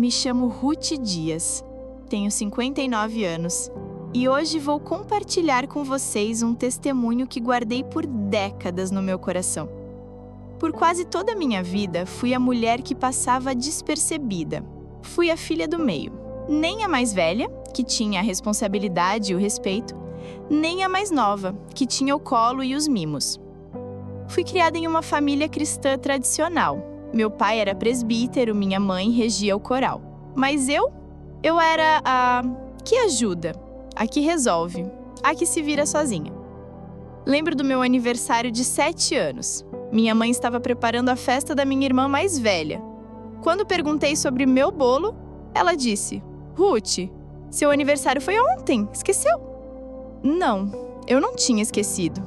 Me chamo Ruth Dias, tenho 59 anos e hoje vou compartilhar com vocês um testemunho que guardei por décadas no meu coração. Por quase toda a minha vida, fui a mulher que passava despercebida. Fui a filha do meio. Nem a mais velha, que tinha a responsabilidade e o respeito, nem a mais nova, que tinha o colo e os mimos. Fui criada em uma família cristã tradicional. Meu pai era presbítero, minha mãe regia o coral. Mas eu era a que ajuda, a que resolve, a que se vira sozinha. Lembro do meu aniversário de 7 anos. Minha mãe estava preparando a festa da minha irmã mais velha. Quando perguntei sobre meu bolo, ela disse: "Ruth, seu aniversário foi ontem, esqueceu?" Não, eu não tinha esquecido.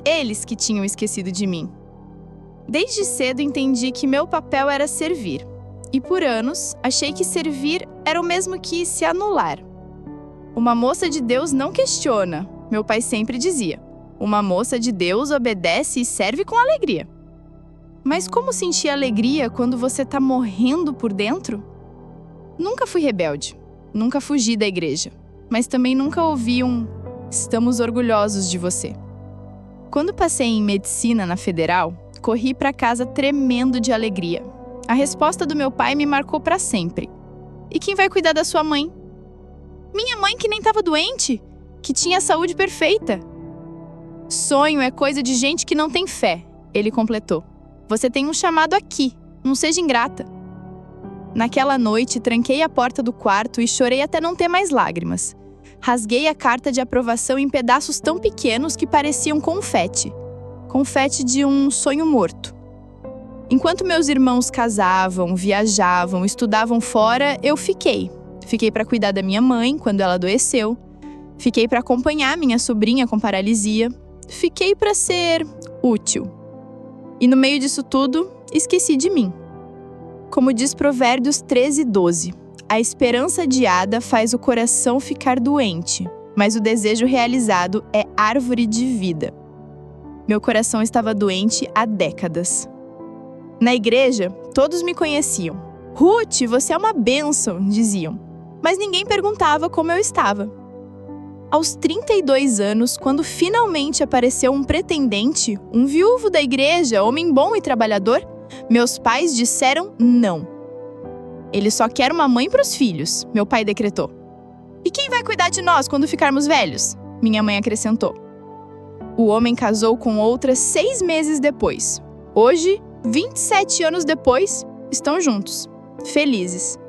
Eles que tinham esquecido de mim. Desde cedo entendi que meu papel era servir. E por anos, achei que servir era o mesmo que se anular. Uma moça de Deus não questiona, meu pai sempre dizia. Uma moça de Deus obedece e serve com alegria. Mas como sentir alegria quando você está morrendo por dentro? Nunca fui rebelde, nunca fugi da igreja, mas também nunca ouvi "estamos orgulhosos de você". Quando passei em medicina na Federal, corri para casa tremendo de alegria. A resposta do meu pai me marcou para sempre. "E quem vai cuidar da sua mãe?" "Minha mãe que nem estava doente, que tinha a saúde perfeita." "Sonho é coisa de gente que não tem fé", ele completou. "Você tem um chamado aqui, não seja ingrata." Naquela noite, tranquei a porta do quarto e chorei até não ter mais lágrimas. Rasguei a carta de aprovação em pedaços tão pequenos que pareciam confete. Confete de um sonho morto. Enquanto meus irmãos casavam, viajavam, estudavam fora, eu fiquei. Fiquei para cuidar da minha mãe quando ela adoeceu. Fiquei para acompanhar minha sobrinha com paralisia. Fiquei para ser útil. E no meio disso tudo, esqueci de mim. Como diz Provérbios 13:12, a esperança adiada faz o coração ficar doente, mas o desejo realizado é árvore de vida. Meu coração estava doente há décadas. Na igreja, todos me conheciam. "Ruth, você é uma bênção", diziam. Mas ninguém perguntava como eu estava. Aos 32 anos, quando finalmente apareceu um pretendente, um viúvo da igreja, homem bom e trabalhador, meus pais disseram não. "Ele só quer uma mãe para os filhos", meu pai decretou. "E quem vai cuidar de nós quando ficarmos velhos?", minha mãe acrescentou. O homem casou com outra 6 meses depois. Hoje, 27 anos depois, estão juntos, felizes.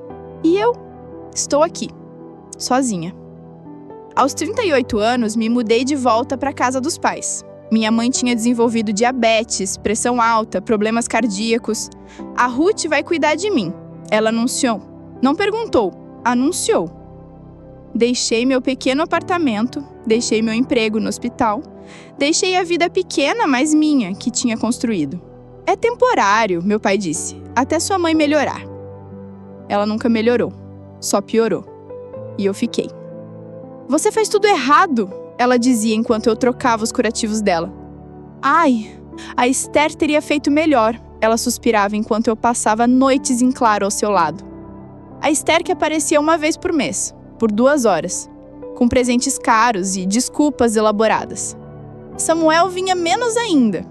E eu estou aqui, sozinha. Aos 38 anos, me mudei de volta para a casa dos pais. Minha mãe tinha desenvolvido diabetes, pressão alta, problemas cardíacos. "A Ruth vai cuidar de mim", ela anunciou. Não perguntou, anunciou. Deixei meu pequeno apartamento, deixei meu emprego no hospital, deixei a vida pequena, mas minha, que tinha construído. "É temporário", meu pai disse, "até sua mãe melhorar." Ela nunca melhorou, só piorou. E eu fiquei. "Você faz tudo errado", ela dizia enquanto eu trocava os curativos dela. "Ai, a Esther teria feito melhor", ela suspirava enquanto eu passava noites em claro ao seu lado. A Esther que aparecia uma vez por mês, por 2 horas, com presentes caros e desculpas elaboradas. Samuel vinha menos ainda.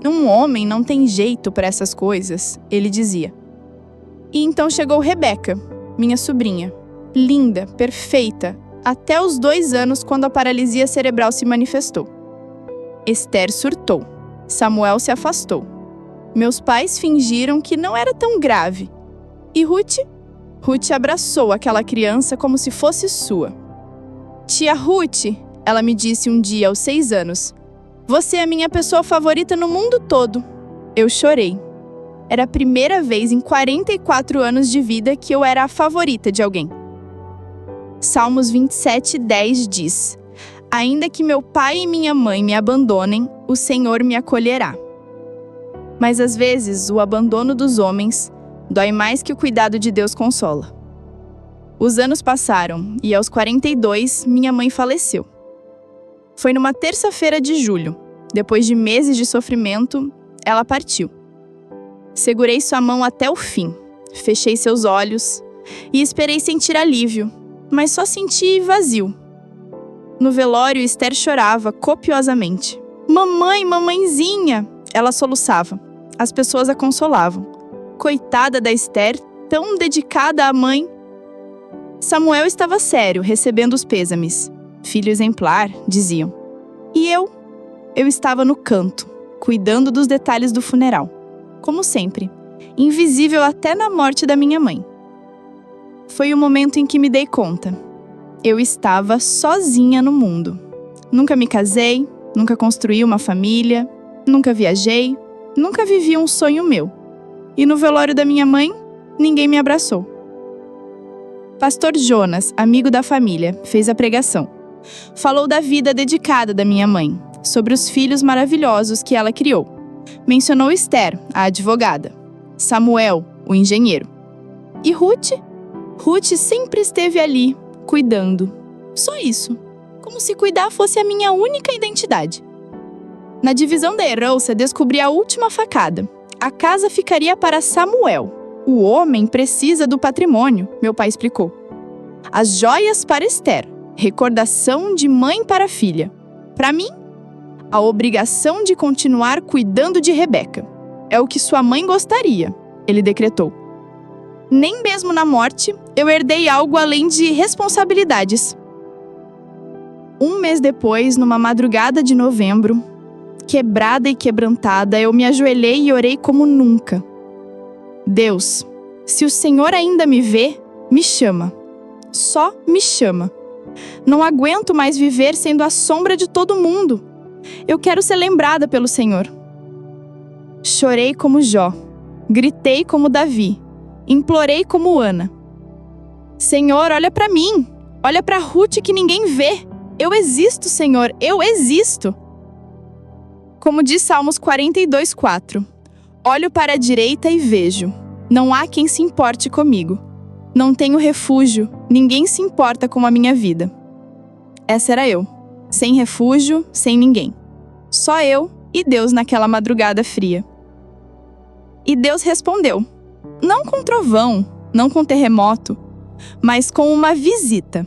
"Um homem não tem jeito para essas coisas", ele dizia. E então chegou Rebeca, minha sobrinha, linda, perfeita, até os 2 anos quando a paralisia cerebral se manifestou. Esther surtou. Samuel se afastou. Meus pais fingiram que não era tão grave. E Ruth abraçou aquela criança como se fosse sua. "Tia Ruth", ela me disse um dia aos 6 anos, "você é a minha pessoa favorita no mundo todo." Eu chorei. Era a primeira vez em 44 anos de vida que eu era a favorita de alguém. Salmos 27:10 diz: "Ainda que meu pai e minha mãe me abandonem, o Senhor me acolherá." Mas às vezes o abandono dos homens dói mais que o cuidado de Deus consola. Os anos passaram e aos 42 minha mãe faleceu. Foi numa terça-feira de julho. Depois de meses de sofrimento, ela partiu. Segurei sua mão até o fim. Fechei seus olhos, e esperei sentir alívio, mas só senti vazio. No velório, Esther chorava copiosamente. Mamãe, mamãezinha! Ela soluçava. As pessoas a consolavam. Coitada da Esther, tão dedicada à mãe. Samuel estava sério, recebendo os pêsames. Filho exemplar, diziam. E eu estava no canto, cuidando dos detalhes do funeral. Como sempre, invisível até na morte da minha mãe. Foi o momento em que me dei conta. Eu estava sozinha no mundo. Nunca me casei, nunca construí uma família, nunca viajei, nunca vivi um sonho meu. E no velório da minha mãe, ninguém me abraçou. Pastor Jonas, amigo da família, fez a pregação. Falou da vida dedicada da minha mãe, sobre os filhos maravilhosos que ela criou. Mencionou Esther, a advogada, Samuel, o engenheiro. E Ruth? Ruth sempre esteve ali, cuidando. Só isso. Como se cuidar fosse a minha única identidade. Na divisão da herança, descobri a última facada. A casa ficaria para Samuel. O homem precisa do patrimônio, meu pai explicou. As joias para Esther. Recordação de mãe para filha. Para mim, a obrigação de continuar cuidando de Rebeca. É o que sua mãe gostaria, ele decretou. Nem mesmo na morte, eu herdei algo além de responsabilidades. Um mês depois, numa madrugada de novembro, quebrada e quebrantada, eu me ajoelhei e orei como nunca. Deus, se o Senhor ainda me vê, me chama. Só me chama. Não aguento mais viver sendo a sombra de todo mundo. Eu quero ser lembrada pelo Senhor. Chorei como Jó. Gritei como Davi. Implorei como Ana. Senhor, olha para mim. Olha para Ruth que ninguém vê. Eu existo, Senhor. Eu existo. Como diz Salmos 42:4. Olho para a direita e vejo. Não há quem se importe comigo. Não tenho refúgio. Ninguém se importa com a minha vida. Essa era eu. Sem refúgio, sem ninguém. Só eu e Deus naquela madrugada fria. E Deus respondeu. Não com trovão, não com terremoto, mas com uma visita.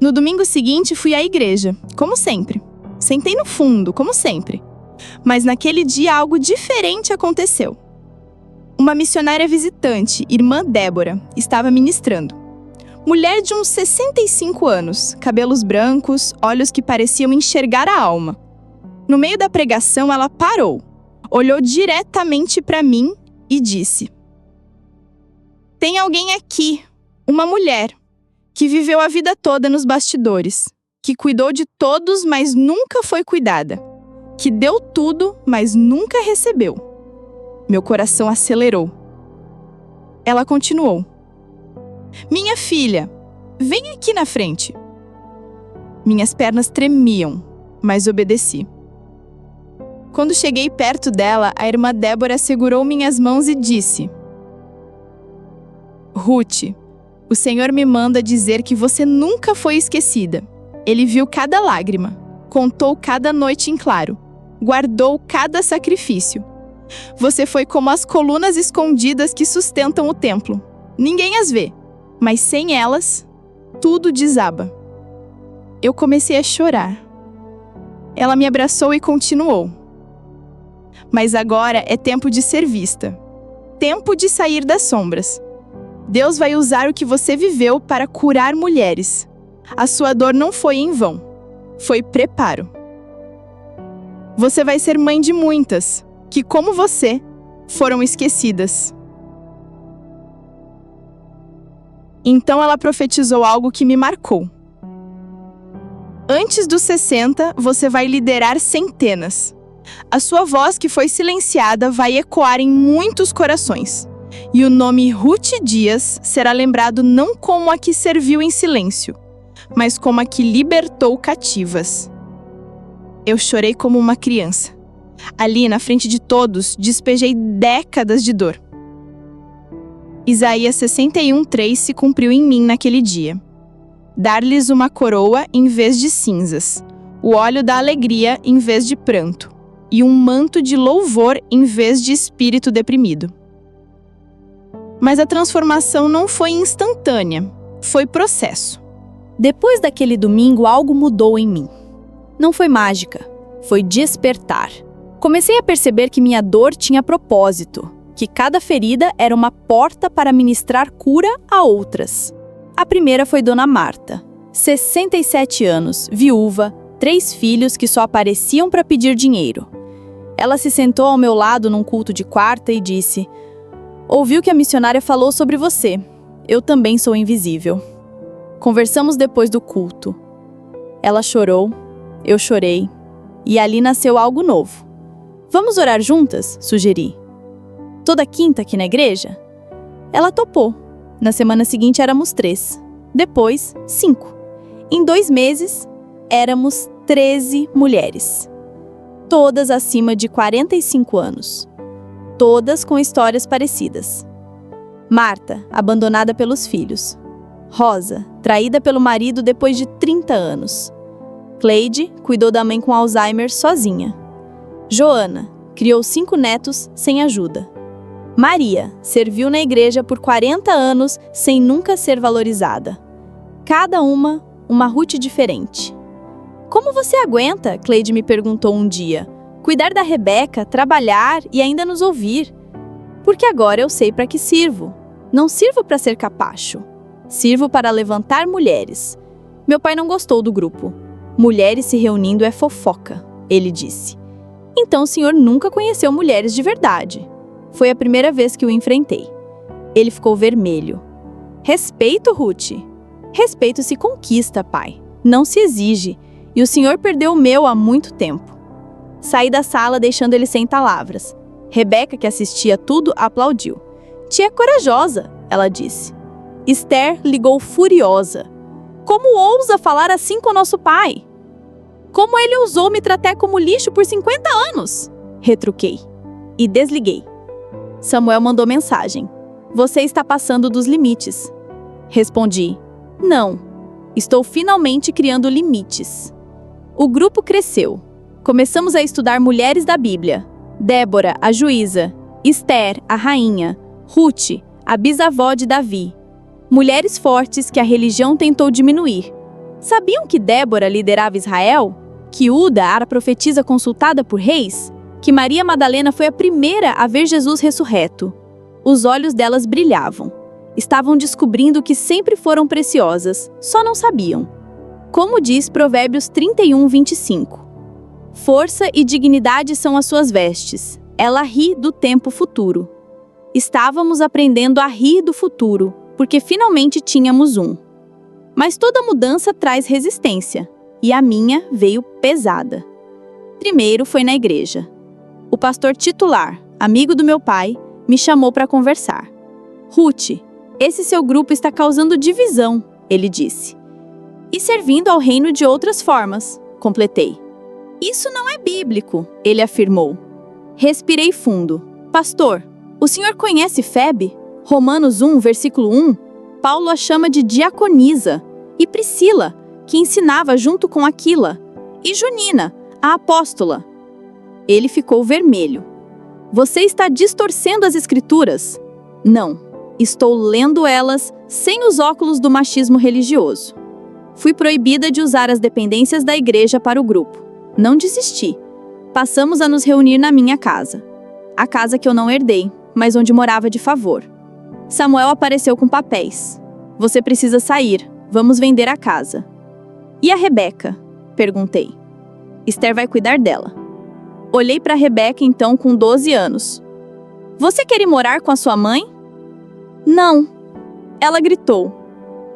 No domingo seguinte fui à igreja, como sempre. Sentei no fundo, como sempre. Mas naquele dia algo diferente aconteceu. Uma missionária visitante, irmã Débora, estava ministrando. Mulher de uns 65 anos, cabelos brancos, olhos que pareciam enxergar a alma. No meio da pregação, ela parou, olhou diretamente para mim e disse: Tem alguém aqui, uma mulher, que viveu a vida toda nos bastidores, que cuidou de todos, mas nunca foi cuidada, que deu tudo, mas nunca recebeu. Meu coração acelerou. Ela continuou: Minha filha, vem aqui na frente. Minhas pernas tremiam, mas obedeci. Quando cheguei perto dela, a irmã Débora segurou minhas mãos e disse: Ruth, o Senhor me manda dizer que você nunca foi esquecida. Ele viu cada lágrima, contou cada noite em claro, guardou cada sacrifício. Você foi como as colunas escondidas que sustentam o templo. Ninguém as vê, mas sem elas, tudo desaba. Eu comecei a chorar. Ela me abraçou e continuou. Mas agora é tempo de ser vista. Tempo de sair das sombras. Deus vai usar o que você viveu para curar mulheres. A sua dor não foi em vão. Foi preparo. Você vai ser mãe de muitas, que, como você, foram esquecidas. Então ela profetizou algo que me marcou. Antes dos 60, você vai liderar centenas. A sua voz que foi silenciada vai ecoar em muitos corações. E o nome Ruth Dias será lembrado não como a que serviu em silêncio, mas como a que libertou cativas. Eu chorei como uma criança. Ali, na frente de todos, despejei décadas de dor. Isaías 61:3 se cumpriu em mim naquele dia. Dar-lhes uma coroa em vez de cinzas, o óleo da alegria em vez de pranto, e um manto de louvor em vez de espírito deprimido. Mas a transformação não foi instantânea, foi processo. Depois daquele domingo, algo mudou em mim. Não foi mágica, foi despertar. Comecei a perceber que minha dor tinha propósito, que cada ferida era uma porta para ministrar cura a outras. A primeira foi Dona Marta, 67 anos, viúva, 3 filhos que só apareciam para pedir dinheiro. Ela se sentou ao meu lado num culto de quarta e disse: "Ouviu que a missionária falou sobre você. Eu também sou invisível." Conversamos depois do culto. Ela chorou, eu chorei, e ali nasceu algo novo. "Vamos orar juntas?" sugeri. "Toda quinta aqui na igreja?" Ela topou. Na semana seguinte éramos 3, depois 5. Em 2 meses, éramos 13 mulheres. Todas acima de 45 anos. Todas com histórias parecidas. Marta, abandonada pelos filhos. Rosa, traída pelo marido depois de 30 anos. Cleide cuidou da mãe com Alzheimer sozinha. Joana criou 5 netos sem ajuda. Maria serviu na igreja por 40 anos sem nunca ser valorizada. Cada uma Ruth diferente. "Como você aguenta?" Cleide me perguntou um dia. "Cuidar da Rebeca, trabalhar e ainda nos ouvir." "Porque agora eu sei para que sirvo. Não sirvo para ser capacho. Sirvo para levantar mulheres." Meu pai não gostou do grupo. "Mulheres se reunindo é fofoca", ele disse. "Então o senhor nunca conheceu mulheres de verdade." Foi a primeira vez que o enfrentei. Ele ficou vermelho. "Respeito, Ruth." "Respeito se conquista, pai. Não se exige. E o senhor perdeu o meu há muito tempo." Saí da sala deixando ele sem palavras. Rebeca, que assistia tudo, aplaudiu. "Tia é corajosa", ela disse. Esther ligou furiosa. "Como ousa falar assim com nosso pai? Como ele ousou me tratar como lixo por 50 anos?" Retruquei. E desliguei. Samuel mandou mensagem. "Você está passando dos limites." Respondi. "Não. Estou finalmente criando limites." O grupo cresceu. Começamos a estudar mulheres da Bíblia. Débora, a juíza. Esther, a rainha. Ruth, a bisavó de Davi. Mulheres fortes que a religião tentou diminuir. Sabiam que Débora liderava Israel? Que Uda era a profetisa consultada por reis? Que Maria Madalena foi a primeira a ver Jesus ressurreto? Os olhos delas brilhavam. Estavam descobrindo que sempre foram preciosas, só não sabiam. Como diz Provérbios 31:25. Força e dignidade são as suas vestes. Ela ri do tempo futuro. Estávamos aprendendo a rir do futuro, porque finalmente tínhamos um. Mas toda mudança traz resistência, e a minha veio pesada. Primeiro foi na igreja. O pastor titular, amigo do meu pai, me chamou para conversar. "Ruth, esse seu grupo está causando divisão", ele disse. "E servindo ao reino de outras formas", completei. "Isso não é bíblico", ele afirmou. Respirei fundo. "Pastor, o senhor conhece Febe? Romanos 1, versículo 1? Paulo a chama de diaconisa. E Priscila, que ensinava junto com Aquila. E Junina, a apóstola." Ele ficou vermelho. "Você está distorcendo as escrituras." "Não, estou lendo elas sem os óculos do machismo religioso." Fui proibida de usar as dependências da igreja para o grupo. Não desisti. Passamos a nos reunir na minha casa. A casa que eu não herdei, mas onde morava de favor. Samuel apareceu com papéis. "Você precisa sair. Vamos vender a casa." "E a Rebeca?" perguntei. "Esther vai cuidar dela." Olhei para Rebeca então com 12 anos. "Você quer ir morar com a sua mãe?" "Não." Ela gritou.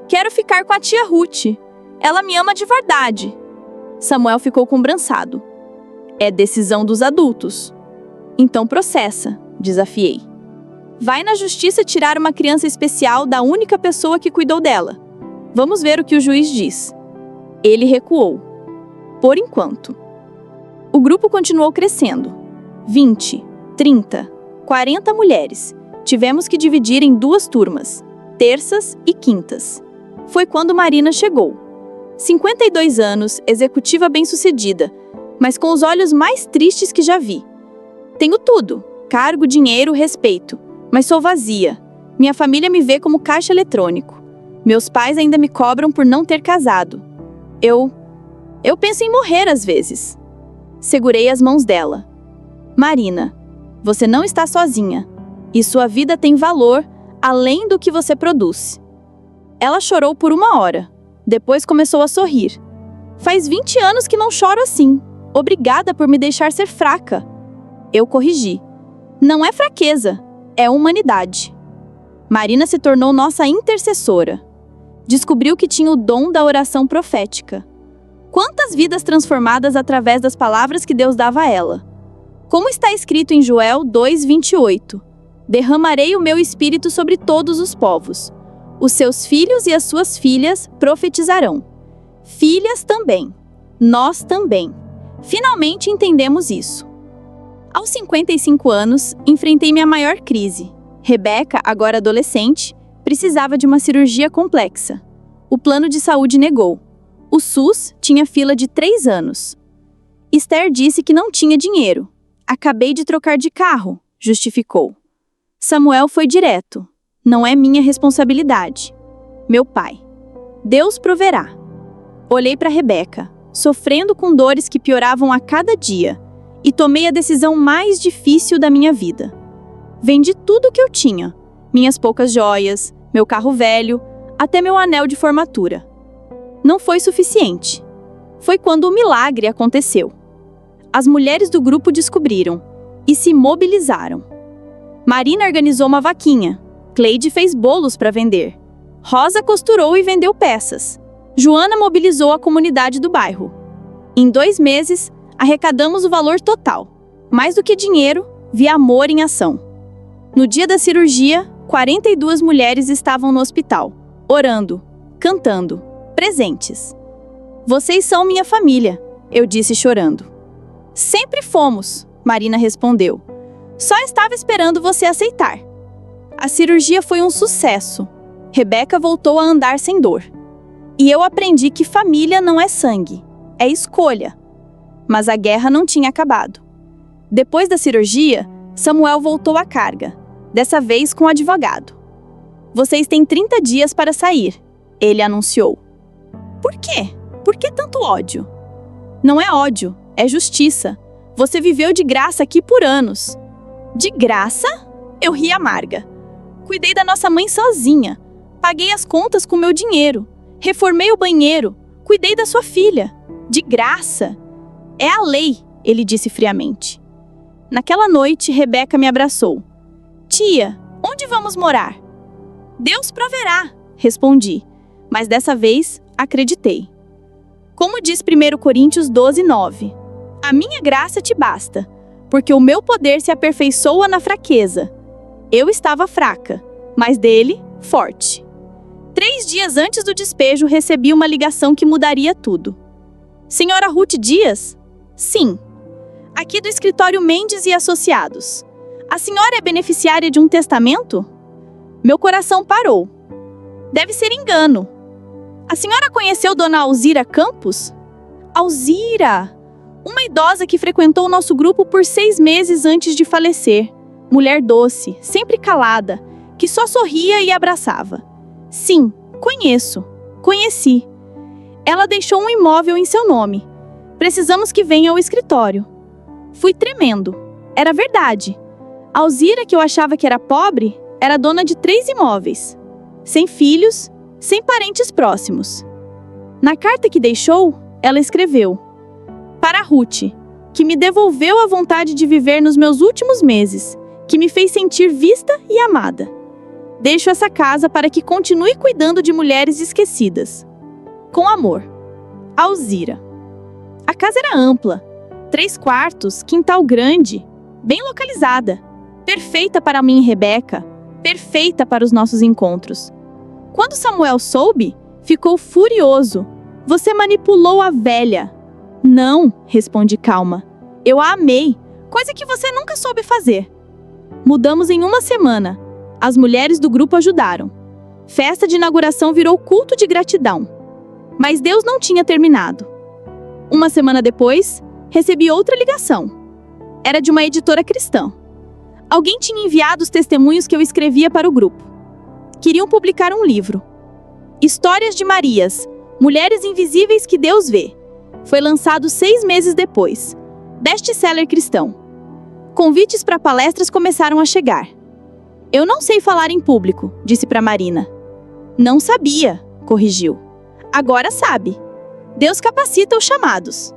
"Quero ficar com a tia Ruth. Ela me ama de verdade." Samuel ficou combraçado. "É decisão dos adultos." "Então processa", desafiei. "Vai na justiça tirar uma criança especial da única pessoa que cuidou dela. Vamos ver o que o juiz diz." Ele recuou. Por enquanto. O grupo continuou crescendo. 20, 30, 40 mulheres. Tivemos que dividir em 2 turmas, terças e quintas. Foi quando Marina chegou. 52 anos, executiva bem-sucedida, mas com os olhos mais tristes que já vi. "Tenho tudo, cargo, dinheiro, respeito, mas sou vazia. Minha família me vê como caixa eletrônico. Meus pais ainda me cobram por não ter casado. Eu penso em morrer às vezes. Segurei as mãos dela. Marina, você não está sozinha. E sua vida tem valor além do que você produz. Ela chorou por 1 hora. Depois começou a sorrir. Faz 20 anos que não choro assim. Obrigada por me deixar ser fraca. Eu corrigi. Não é fraqueza, é humanidade. Marina se tornou nossa intercessora. Descobriu que tinha o dom da oração profética. Quantas vidas transformadas através das palavras que Deus dava a ela. Como está escrito em Joel 2:28, derramarei o meu espírito sobre todos os povos. Os seus filhos e as suas filhas profetizarão. Filhas também. Nós também. Finalmente entendemos isso. Aos 55 anos, enfrentei minha maior crise. Rebeca, agora adolescente, precisava de uma cirurgia complexa. O plano de saúde negou. O SUS tinha fila de 3 anos. Esther disse que não tinha dinheiro. Acabei de trocar de carro, justificou. Samuel foi direto. Não é minha responsabilidade. Meu pai. Deus proverá. Olhei para Rebeca, sofrendo com dores que pioravam a cada dia, e tomei a decisão mais difícil da minha vida. Vendi tudo o que eu tinha, minhas poucas joias, meu carro velho, até meu anel de formatura. Não foi suficiente. Foi quando o milagre aconteceu. As mulheres do grupo descobriram e se mobilizaram. Marina organizou uma vaquinha. Cleide fez bolos para vender. Rosa costurou e vendeu peças. Joana mobilizou a comunidade do bairro. Em 2 meses, arrecadamos o valor total. Mais do que dinheiro, vi amor em ação. No dia da cirurgia, 42 mulheres estavam no hospital, orando, cantando, presentes. Vocês são minha família, eu disse chorando. Sempre fomos, Marina respondeu. Só estava esperando você aceitar. A cirurgia foi um sucesso. Rebeca voltou a andar sem dor. E eu aprendi que família não é sangue, é escolha. Mas a guerra não tinha acabado. Depois da cirurgia, Samuel voltou à carga, dessa vez com o advogado. Vocês têm 30 dias para sair, ele anunciou. Por quê? Por que tanto ódio? Não é ódio, é justiça. Você viveu de graça aqui por anos. De graça? Eu ri amarga. Cuidei da nossa mãe sozinha. Paguei as contas com meu dinheiro. Reformei o banheiro. Cuidei da sua filha. De graça? É a lei, ele disse friamente. Naquela noite, Rebeca me abraçou. Tia, onde vamos morar? Deus proverá, respondi. Mas dessa vez, acreditei. Como diz 1 Coríntios 12:9, a minha graça te basta, porque o meu poder se aperfeiçoa na fraqueza. Eu estava fraca, mas dele, forte. 3 dias antes do despejo, recebi uma ligação que mudaria tudo. Senhora Ruth Dias? Sim. Aqui do escritório Mendes e Associados. A senhora é beneficiária de um testamento? Meu coração parou. Deve ser engano. A senhora conheceu Dona Alzira Campos? Alzira! Uma idosa que frequentou o nosso grupo por 6 meses antes de falecer. Mulher doce, sempre calada, que só sorria e abraçava. Sim, conheci. Ela deixou um imóvel em seu nome. Precisamos que venha ao escritório. Fui tremendo. Era verdade. Alzira, que eu achava que era pobre, era dona de 3 imóveis. Sem filhos, sem parentes próximos. Na carta que deixou, ela escreveu: para Ruth, que me devolveu a vontade de viver nos meus últimos meses, que me fez sentir vista e amada. Deixo essa casa para que continue cuidando de mulheres esquecidas. Com amor. Alzira. A casa era ampla, 3 quartos, quintal grande, bem localizada, perfeita para mim e Rebeca, perfeita para os nossos encontros. Quando Samuel soube, ficou furioso. Você manipulou a velha. Não, respondi calma. Eu a amei, coisa que você nunca soube fazer. Mudamos em 1 semana. As mulheres do grupo ajudaram. Festa de inauguração virou culto de gratidão. Mas Deus não tinha terminado. 1 semana depois, recebi outra ligação. Era de uma editora cristã. Alguém tinha enviado os testemunhos que eu escrevia para o grupo. Queriam publicar um livro. Histórias de Marias, Mulheres Invisíveis que Deus Vê. Foi lançado 6 meses depois. Best-seller cristão. Convites para palestras começaram a chegar. Eu não sei falar em público, disse para Marina. Não sabia, corrigiu. Agora sabe. Deus capacita os chamados.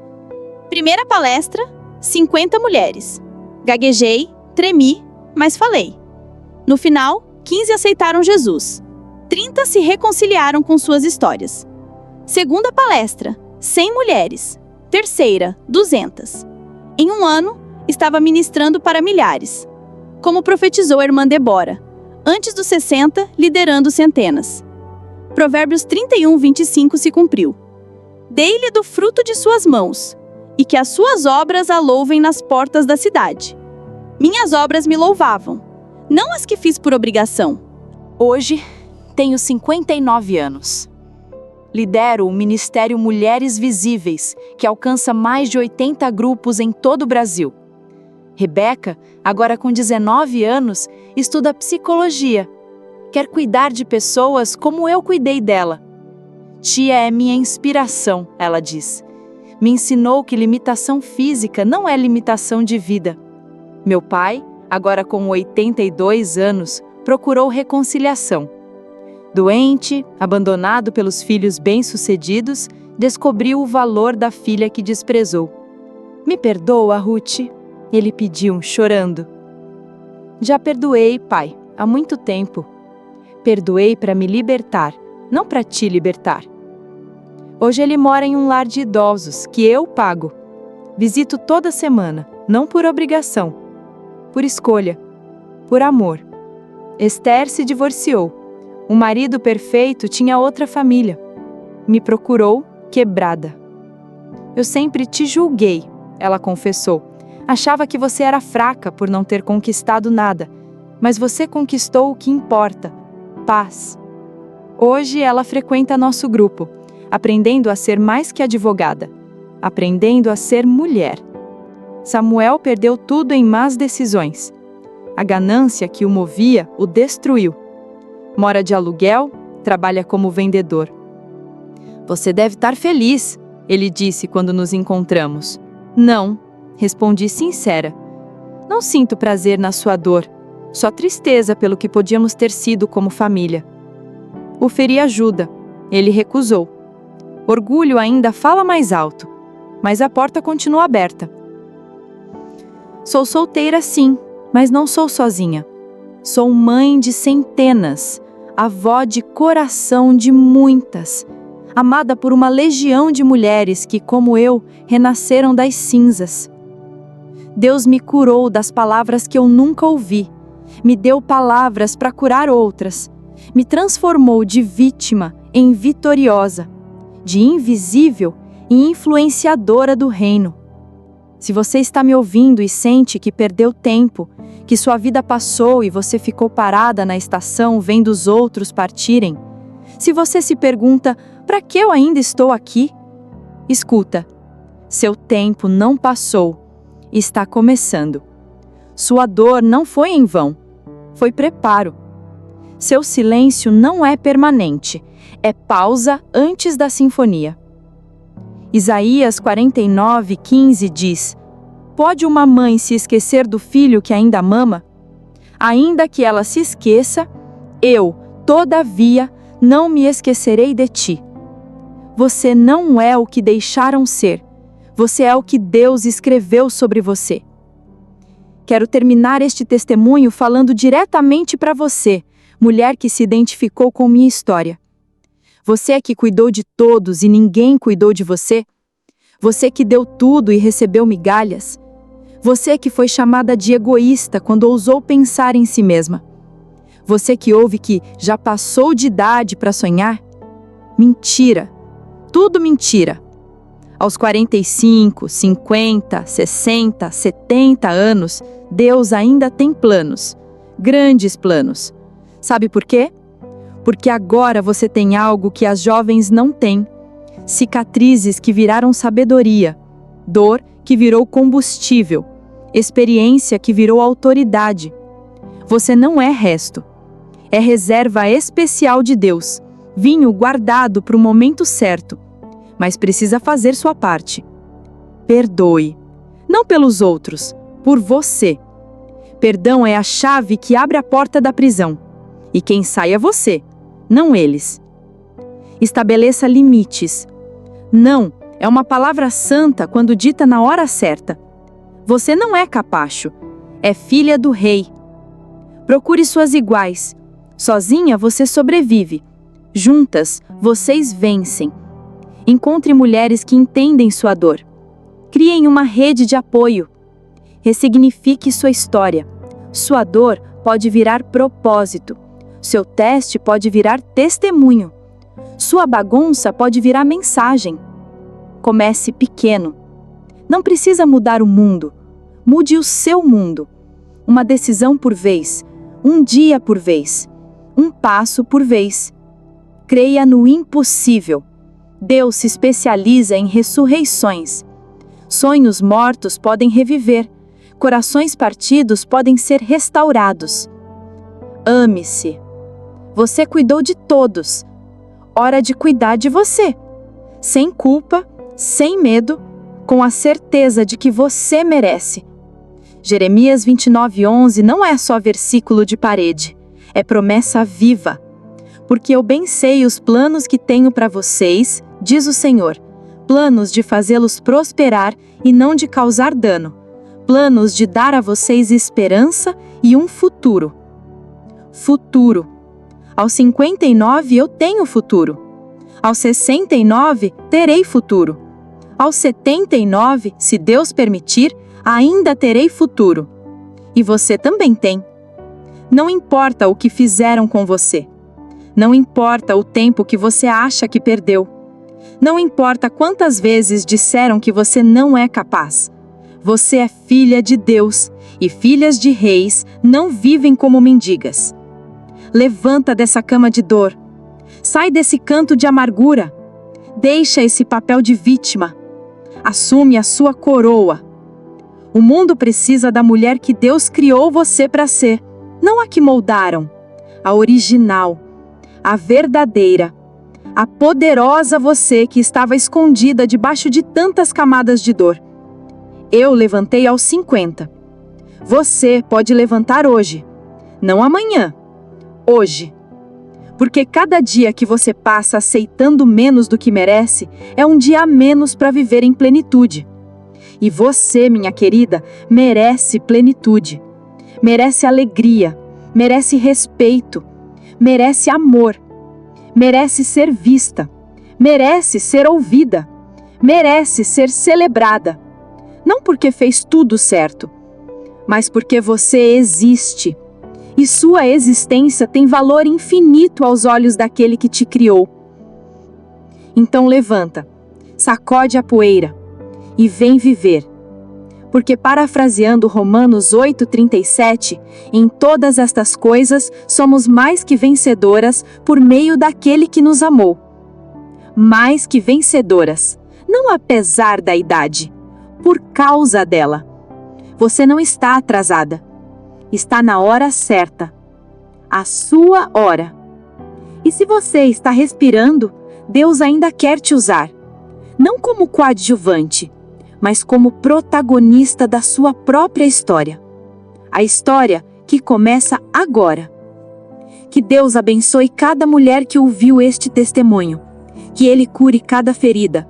Primeira palestra, 50 mulheres. Gaguejei, tremi, mas falei. No final, 15 aceitaram Jesus. 30 se reconciliaram com suas histórias. Segunda palestra, 100 mulheres. Terceira, 200. Em um ano, estava ministrando para milhares. Como profetizou a irmã Débora, antes dos 60, liderando centenas. Provérbios 31:25 se cumpriu. Dei-lhe do fruto de suas mãos, e que as suas obras a louvem nas portas da cidade. Minhas obras me louvavam, não as que fiz por obrigação. Hoje, tenho 59 anos. Lidero o Ministério Mulheres Visíveis, que alcança mais de 80 grupos em todo o Brasil. Rebeca, agora com 19 anos, estuda psicologia. Quer cuidar de pessoas como eu cuidei dela. Tia é minha inspiração, ela diz. Me ensinou que limitação física não é limitação de vida. Meu pai, agora com 82 anos, procurou reconciliação. Doente, abandonado pelos filhos bem-sucedidos, descobriu o valor da filha que desprezou. Me perdoa, Ruth? Ele pediu, chorando. Já perdoei, pai, há muito tempo. Perdoei para me libertar, não para te libertar. Hoje ele mora em um lar de idosos, que eu pago. Visito toda semana, não por obrigação, por escolha, por amor. Esther se divorciou. O marido perfeito tinha outra família. Me procurou, quebrada. Eu sempre te julguei, ela confessou. Achava que você era fraca por não ter conquistado nada, mas você conquistou o que importa, paz. Hoje ela frequenta nosso grupo, aprendendo a ser mais que advogada, aprendendo a ser mulher. Samuel perdeu tudo em más decisões. A ganância que o movia o destruiu. Mora de aluguel, trabalha como vendedor. Você deve estar feliz, ele disse quando nos encontramos. Não, respondi sincera. Não sinto prazer na sua dor, só tristeza pelo que podíamos ter sido como família. Oferi ajuda, ele recusou. Orgulho ainda fala mais alto, mas a porta continua aberta. Sou solteira sim, mas não sou sozinha. Sou mãe de centenas, avó de coração de muitas, amada por uma legião de mulheres que, como eu, renasceram das cinzas. Deus me curou das palavras que eu nunca ouvi, me deu palavras para curar outras, me transformou de vítima em vitoriosa, de invisível e influenciadora do reino. Se você está me ouvindo e sente que perdeu tempo, que sua vida passou e você ficou parada na estação vendo os outros partirem, se você se pergunta, para que eu ainda estou aqui? Escuta, seu tempo não passou, está começando. Sua dor não foi em vão, foi preparo. Seu silêncio não é permanente, é pausa antes da sinfonia. Isaías 49:15 diz: Pode uma mãe se esquecer do filho que ainda mama? Ainda que ela se esqueça, eu, todavia, não me esquecerei de ti. Você não é o que deixaram ser, você é o que Deus escreveu sobre você. Quero terminar este testemunho falando diretamente para você, mulher que se identificou com minha história. Você é que cuidou de todos e ninguém cuidou de você? Você que deu tudo e recebeu migalhas? Você que foi chamada de egoísta quando ousou pensar em si mesma? Você que ouve que já passou de idade para sonhar? Mentira! Tudo mentira! Aos 45, 50, 60, 70 anos, Deus ainda tem planos, grandes planos. Sabe por quê? Porque agora você tem algo que as jovens não têm. Cicatrizes que viraram sabedoria, dor que virou combustível, experiência que virou autoridade. Você não é resto. É reserva especial de Deus, vinho guardado para o momento certo, mas precisa fazer sua parte. Perdoe, não pelos outros, por você. Perdão é a chave que abre a porta da prisão, e quem sai é você, não eles. Estabeleça limites. Não é uma palavra santa quando dita na hora certa. Você não é capacho, é filha do rei. Procure suas iguais. Sozinha você sobrevive. Juntas, vocês vencem. Encontre mulheres que entendem sua dor. Criem uma rede de apoio. Ressignifique sua história. Sua dor pode virar propósito. Seu teste pode virar testemunho. Sua bagunça pode virar mensagem. Comece pequeno. Não precisa mudar o mundo. Mude o seu mundo. Uma decisão por vez. Um dia por vez. Um passo por vez. Creia no impossível. Deus se especializa em ressurreições. Sonhos mortos podem reviver. Corações partidos podem ser restaurados. Ame-se. Você cuidou de todos. Hora de cuidar de você. Sem culpa, sem medo, com a certeza de que você merece. Jeremias 29:11 não é só versículo de parede, é promessa viva. Porque eu bem sei os planos que tenho para vocês, diz o Senhor, planos de fazê-los prosperar e não de causar dano, planos de dar a vocês esperança e um futuro. Futuro. Aos 59 eu tenho futuro. Aos 69 terei futuro. Aos 79, se Deus permitir, ainda terei futuro. E você também tem. Não importa o que fizeram com você. Não importa o tempo que você acha que perdeu. Não importa quantas vezes disseram que você não é capaz. Você é filha de Deus, e filhas de reis não vivem como mendigas. Levanta dessa cama de dor. Sai desse canto de amargura. Deixa esse papel de vítima. Assume a sua coroa. O mundo precisa da mulher que Deus criou você para ser. Não a que moldaram. A original. A verdadeira. A poderosa você que estava escondida debaixo de tantas camadas de dor. Eu levantei aos 50. Você pode levantar hoje. Não amanhã. Hoje. Porque cada dia que você passa aceitando menos do que merece, é um dia a menos para viver em plenitude. E você, minha querida, merece plenitude. Merece alegria, merece respeito, merece amor, merece ser vista, merece ser ouvida, merece ser celebrada. Não porque fez tudo certo, mas porque você existe. E sua existência tem valor infinito aos olhos daquele que te criou. Então levanta, sacode a poeira e vem viver. Porque parafraseando Romanos 8:37, em todas estas coisas somos mais que vencedoras por meio daquele que nos amou. Mais que vencedoras, não apesar da idade, por causa dela. Você não está atrasada. Está na hora certa. A sua hora. E se você está respirando, Deus ainda quer te usar. Não como coadjuvante, mas como protagonista da sua própria história. A história que começa agora. Que Deus abençoe cada mulher que ouviu este testemunho. Que Ele cure cada ferida,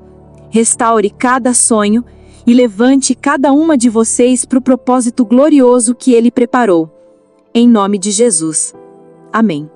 restaure cada sonho e levante cada uma de vocês para o propósito glorioso que Ele preparou. Em nome de Jesus. Amém.